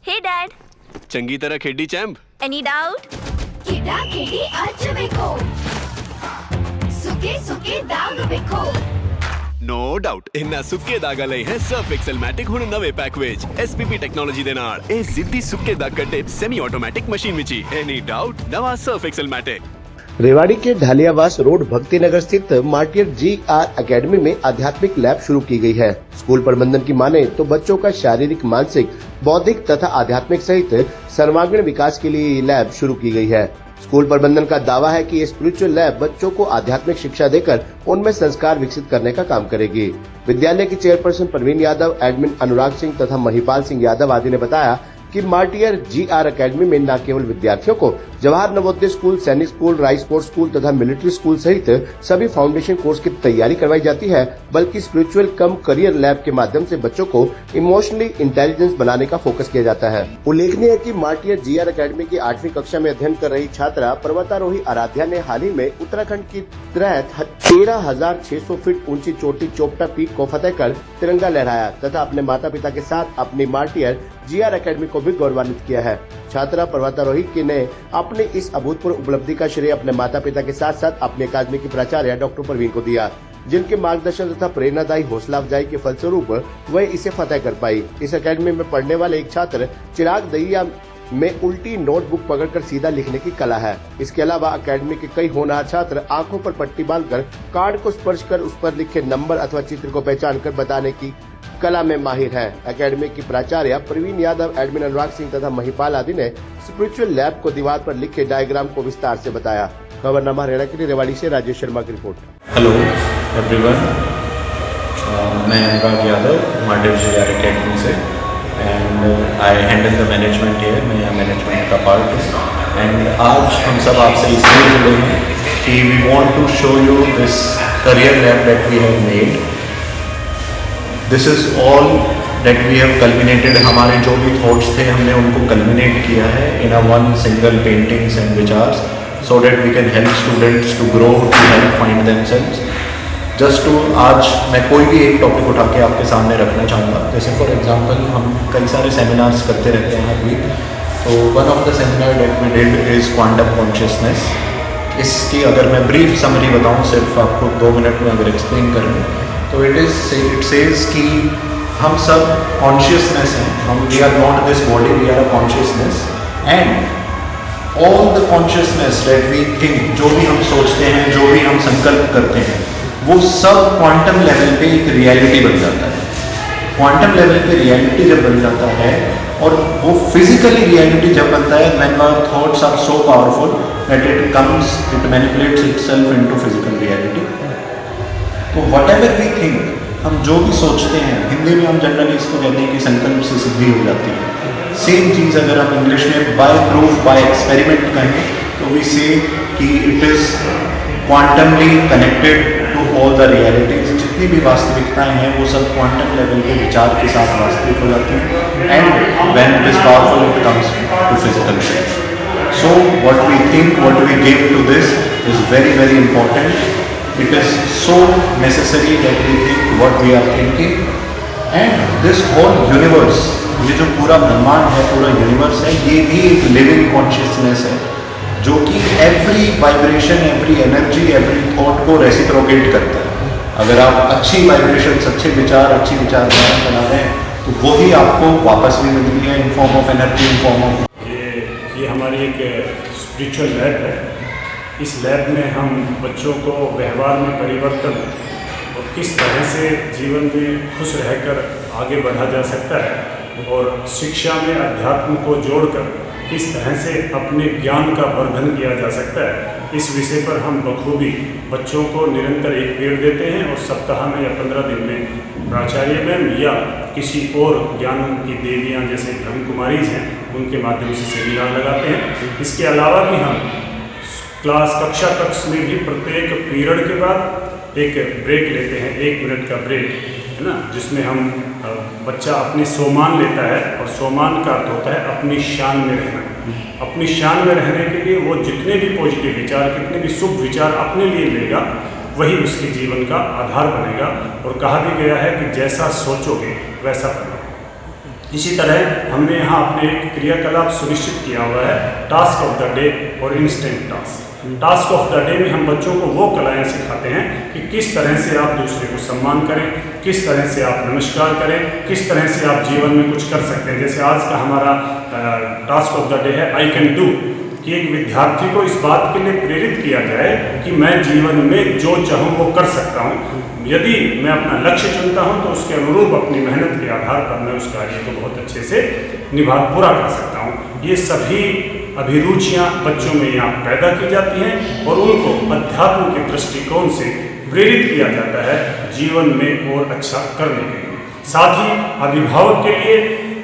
Hey Dad. ਚੰਗੀ ਤਰ੍ਹਾਂ ਖੇਡੀ ਚੈਂਪ? Any doubt? ਕਿੱਦਾਂ ਖੇਡੀ ਅੱਜ ਵੇਖੋ ਸੁੱਕੇ ਸੁੱਕੇ ਦਾਗ ਵੇਖੋ No doubt ਇੰਨਾ ਸੁੱਕੇ ਦਾਗਾਂ ਲਈ ਹੈ ਸਰਫ ਐਕਸਲਮੈਟਿਕ ਹੁਣ ਨਵੇਂ ਪੈਕ ਵਿੱਚ SPP ਟੈਕਨੋਲੋਜੀ ਦੇ ਨਾਲ ਇਹ ਸਿੱਧੀ ਸੁੱਕੇ ਦਾਗ ਕੱਢੇ ਸੈਮੀ ਆਟੋमेटिक मशीन ਵਿੱਚ ਹੀ Any doubt नवा सर्फ एक्सेलमैटिक। रेवाड़ी के ढालियावास रोड भक्ति नगर स्थित मार्टियर GR एकेडमी में आध्यात्मिक लैब शुरू की गई है। स्कूल प्रबंधन की माने तो बच्चों का शारीरिक, मानसिक, बौद्धिक तथा आध्यात्मिक सहित सर्वांगीण विकास के लिए ये लैब शुरू की गई है। स्कूल प्रबंधन का दावा है कि ये स्पिरिचुअल लैब बच्चों को आध्यात्मिक शिक्षा देकर उनमें संस्कार विकसित करने का काम करेगी। विद्यालय की चेयरपर्सन प्रवीण यादव, एडमिन अनुराग सिंह तथा महिपाल सिंह यादव आदि ने बताया कि मार्टियर GR एकेडमी में न केवल विद्यार्थियों को जवाहर नवोदय स्कूल, सैनिक स्कूल, राइस स्पोर्ट्स स्कूल तथा मिलिट्री स्कूल सहित सभी फाउंडेशन कोर्स की तैयारी करवाई जाती है, बल्कि स्पिरिचुअल कम करियर लैब के माध्यम से बच्चों को इमोशनली इंटेलिजेंस बनाने का फोकस किया जाता है। उल्लेखनीय है कि मार्टियर GR एकेडमी की 8वीं कक्षा में अध्ययन कर रही छात्रा पर्वतारोही आराध्या ने हाल ही में उत्तराखंड की तहत 13,600 फीट ऊंची चोटी चोपटा पीक को फतेह कर तिरंगा लहराया तथा अपने माता पिता के साथ अपनी मार्टियर GR एकेडमी को भी गौरवान्वित किया है। छात्रा पर्वतारोही ने अपने इस अभूतपूर्व उपलब्धि का श्रेय अपने माता पिता के साथ साथ अपनी अकादमी की प्राचार्य डॉक्टर प्रवीण को दिया, जिनके मार्गदर्शन तथा प्रेरणादायी हौसला अफजाई के फलस्वरूप वह इसे फतेह कर पाई। इस एकेडमी में पढ़ने वाले एक छात्र चिराग दहिया में उल्टी नोटबुक पकड़कर सीधा लिखने की कला है। इसके अलावा एकेडमी के कई होनहार छात्र आंखों पर पट्टी बांधकर कार्ड को स्पर्श कर उस पर लिखे नंबर अथवा चित्र को पहचान कर बताने की कला में माहिर है। एकेडमी की प्राचार्य प्रवीण यादव, एडमिन अनुराग सिंह तथा महिपाल आदि ने स्पिरिचुअल लैब को दीवार पर लिखे डायग्राम को विस्तार से बताया। खबरनामा हरियाणा के लिए रेवाड़ी से राजेश शर्मा की रिपोर्ट। हेलो एवरीवन, मैं Anurag Yadav martyr GR academy से and I handle the management here. मैं यहाँ मैनेजमेंट का पार्ट हूँ एंड आज हम सब आपसे इसलिए जुड़े हैं कि we want to show you this career lab that we have made. This is all that we have culminated. हमारे जो भी थॉट्स थे हमने उनको कल्मिनेट किया है in a one single paintings and विचार्स so that we can help students to grow, to help find themselves. Just to आज मैं कोई भी एक टॉपिक उठा के आपके सामने रखना चाहूँगा। जैसे फॉर एग्जांपल हम कई सारे सेमिनार्स करते रहते हैं हर वीक, तो one of the seminar that we did is quantum consciousness. इसकी अगर मैं ब्रीफ समरी बताऊँ सिर्फ आपको 2 मिनट में अगर एक्सप्लेन करूँ तो इट सेज कि हम सब कॉन्शियसनेस हैं, हम we are not this body, we are a consciousness and all the consciousness that we think, जो भी हम सोचते हैं, जो भी हम संकल्प करते हैं, वो सब क्वांटम लेवल पे एक रियलिटी बन जाता है। क्वांटम लेवल पे रियलिटी जब बन जाता है और वो फिजिकली रियलिटी जब बनता है, when our thoughts are so powerful that it manipulates itself into physical reality. तो वट एवर वी थिंक, हम जो भी सोचते हैं, हिंदी में हम जनरली इसको कहते हैं कि संकल्प से सिद्धि हो जाती है। सेम चीज़ अगर हम इंग्लिश में बाय प्रूफ, बाय एक्सपेरिमेंट कहें तो वी से कि it is quantumly connected to all the realities. जितनी भी वास्तविकताएं हैं वो सब क्वांटम लेवल के विचार के साथ वास्तविक हो जाती हैं and when it is powerful it comes to physical shape. So what we think, what we give to this is very very important. It is so necessary that we think what we are thinking and this whole universe, ये जो पूरा ब्रह्मांड है, पूरा universe है, ये भी एक लिविंग कॉन्शियसनेस है जो कि every vibration, every energy, every thought को रेसिप्रोकेट करता है। अगर आप अच्छी वाइब्रेशन, अच्छे विचार, अच्छी विचारधारा बना रहे हैं तो वो ही आपको वापस भी मिलती है in form of energy, in form of. ये हमारी एक स्पिरिचुअल लैब है। इस लैब में हम बच्चों को व्यवहार में परिवर्तन और किस तरह से जीवन में खुश रहकर आगे बढ़ा जा सकता है और शिक्षा में अध्यात्म को जोड़कर किस तरह से अपने ज्ञान का वर्धन किया जा सकता है, इस विषय पर हम बखूबी बच्चों को निरंतर एक पीरियड देते हैं और सप्ताह में या 15 दिन में प्राचार्य मैम या किसी और ज्ञान की देवियाँ जैसे ब्रह्म कुमारीज हैं उनके माध्यम से सेमिनार लगाते हैं। इसके अलावा भी हम कक्षा में भी प्रत्येक पीरियड के बाद एक ब्रेक लेते हैं, 1 मिनट का ब्रेक है ना, जिसमें हम बच्चा अपनी सोमान लेता है और सोमान का अर्थ होता है अपनी शान में रहना। अपनी शान में रहने के लिए वो जितने भी पॉजिटिव विचार, कितने भी शुभ विचार अपने लिए लेगा वही उसके जीवन का आधार बनेगा और कहा भी गया है कि जैसा सोचोगे वैसा बनो। इसी तरह हमने यहाँ अपने एक क्रियाकलाप सुनिश्चित किया हुआ है, टास्क ऑफ द डे और instant task. Task of the day में हम बच्चों को वो कलाएं सिखाते हैं कि किस तरह से आप दूसरे को सम्मान करें, किस तरह से आप नमस्कार करें, किस तरह से आप जीवन में कुछ कर सकते हैं। जैसे आज का हमारा टास्क ऑफ द डे है आई कैन डू, कि एक विद्यार्थी को इस बात के लिए प्रेरित किया जाए कि मैं जीवन में जो चाहूँ वो कर सकता हूँ। यदि मैं अपना लक्ष्य चुनता हूँ तो उसके अनुरूप अपनी मेहनत के आधार पर मैं उस कार्य को बहुत अच्छे से पूरा कर सकता हूँ। ये सभी अभिरुचियाँ बच्चों में यहाँ पैदा की जाती हैं और उनको अध्यात्म के दृष्टिकोण से प्रेरित किया जाता है जीवन में और अच्छा करने के लिए। साथ ही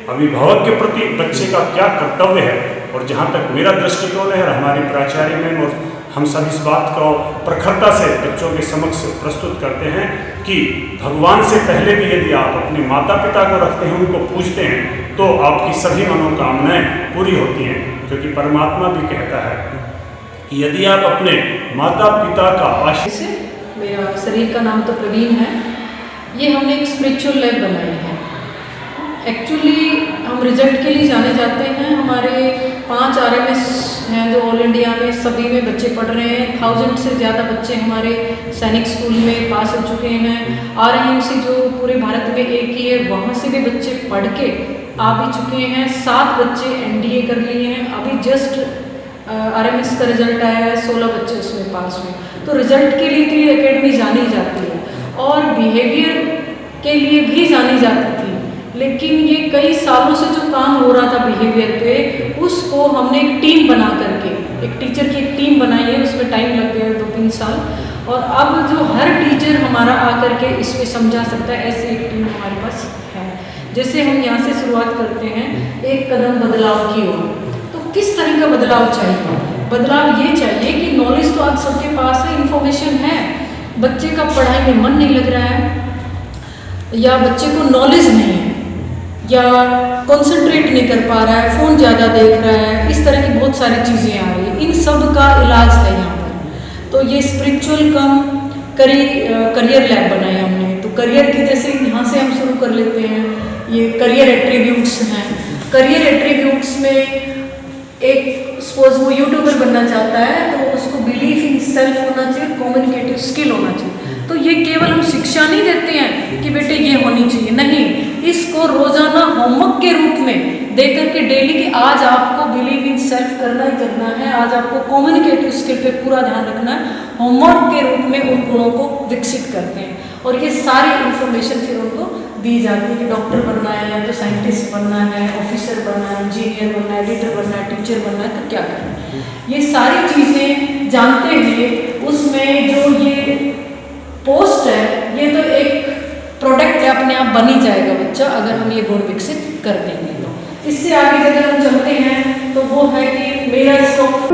अभिभावक के प्रति बच्चे का क्या कर्तव्य है, और जहाँ तक मेरा दृष्टिकोण है, हमारी प्राचार्य मैम और हम सब इस बात को प्रखरता से बच्चों के समक्ष प्रस्तुत करते हैं कि भगवान से पहले भी यदि आप अपने माता पिता को रखते हैं, उनको पूजते हैं, तो आपकी सभी मनोकामनाएं पूरी होती हैं। क्योंकि परमात्मा भी कहता है कि यदि आप अपने माता पिता का आशीर्वाद। मेरा शरीर का नाम तो प्रवीण है। ये हमने एक स्पिरिचुअल लाइफ बनाई है। एक्चुअली हम रिजल्ट के लिए जाने जाते हैं। हमारे 5 RMS हैं जो ऑल इंडिया में सभी में बच्चे पढ़ रहे हैं। 1000 से ज़्यादा बच्चे हमारे सैनिक स्कूल में पास हो चुके हैं। RIMC जो पूरे भारत में एक ही है, वहाँ से भी बच्चे पढ़ के आ भी चुके हैं। 7 बच्चे NDA कर लिए हैं। अभी जस्ट RMS का रिजल्ट आया है, 16 बच्चे उसमें पास हुए। तो रिजल्ट के लिए तो ये अकेडमी जानी जाती है और बिहेवियर के लिए भी जानी जाती थी। लेकिन ये कई सालों से जो काम हो रहा था बिहेवियर पे, उसको हमने एक टीम बना करके, एक टीचर की एक टीम बनाई है। उसमें टाइम लग गया 2-3 साल, और अब जो हर टीचर हमारा आकर के इसमें समझा सकता है, ऐसी एक टीम हमारे पास है। जैसे हम यहाँ से शुरुआत करते हैं एक कदम बदलाव की ओर। तो किस तरह का बदलाव चाहिए? बदलाव ये चाहिए कि नॉलेज तो आज सबके पास है, इन्फॉर्मेशन है, बच्चे का पढ़ाई में मन नहीं लग रहा है, या बच्चे को नॉलेज नहीं है, या कंसंट्रेट नहीं कर पा रहा है, फ़ोन ज़्यादा देख रहा है, इस तरह की बहुत सारी चीज़ें आ रही हैं। इन सब का इलाज है यहाँ पर। तो ये स्पिरिचुअल कम करियर लैब बनाया हमने। तो करियर की जैसे यहाँ से हम शुरू कर लेते हैं। ये करियर एट्रीब्यूट्स हैं। करियर एट्रीब्यूट्स में एक सपोज वो यूट्यूबर बनना चाहता है तो उसको बिलीव इन सेल्फ होना चाहिए, कम्युनिकेटिव स्किल होना चाहिए। तो ये केवल हम शिक्षा नहीं देते हैं कि बेटे ये होनी चाहिए, नहीं, इसको रोजाना होमवर्क के रूप में दे करके डेली कि आज आपको बिलीव इन सेल्फ करना ही करना है, आज आपको कम्युनिकेटिव स्किल पे पूरा ध्यान रखना है। होमवर्क के रूप में उन गुणों को विकसित करते हैं और ये सारी इन्फॉर्मेशन फिर उनको दी जाती है कि डॉक्टर बनना है तो साइंटिस्ट बनना है, ऑफिसर बनना है, इंजीनियर बनना है, एडिटर बनना है, टीचर बनना है, तो क्या करना है। ये सारी चीज़ें जानते हुए उसमें जो ये पोस्ट है, ये तो एक प्रोडक्ट है, अपने आप बन ही जाएगा बच्चा अगर हम ये गुण विकसित कर देंगे। तो इससे आगे अगर हम चलते हैं तो वो है कि मेरा स्टॉक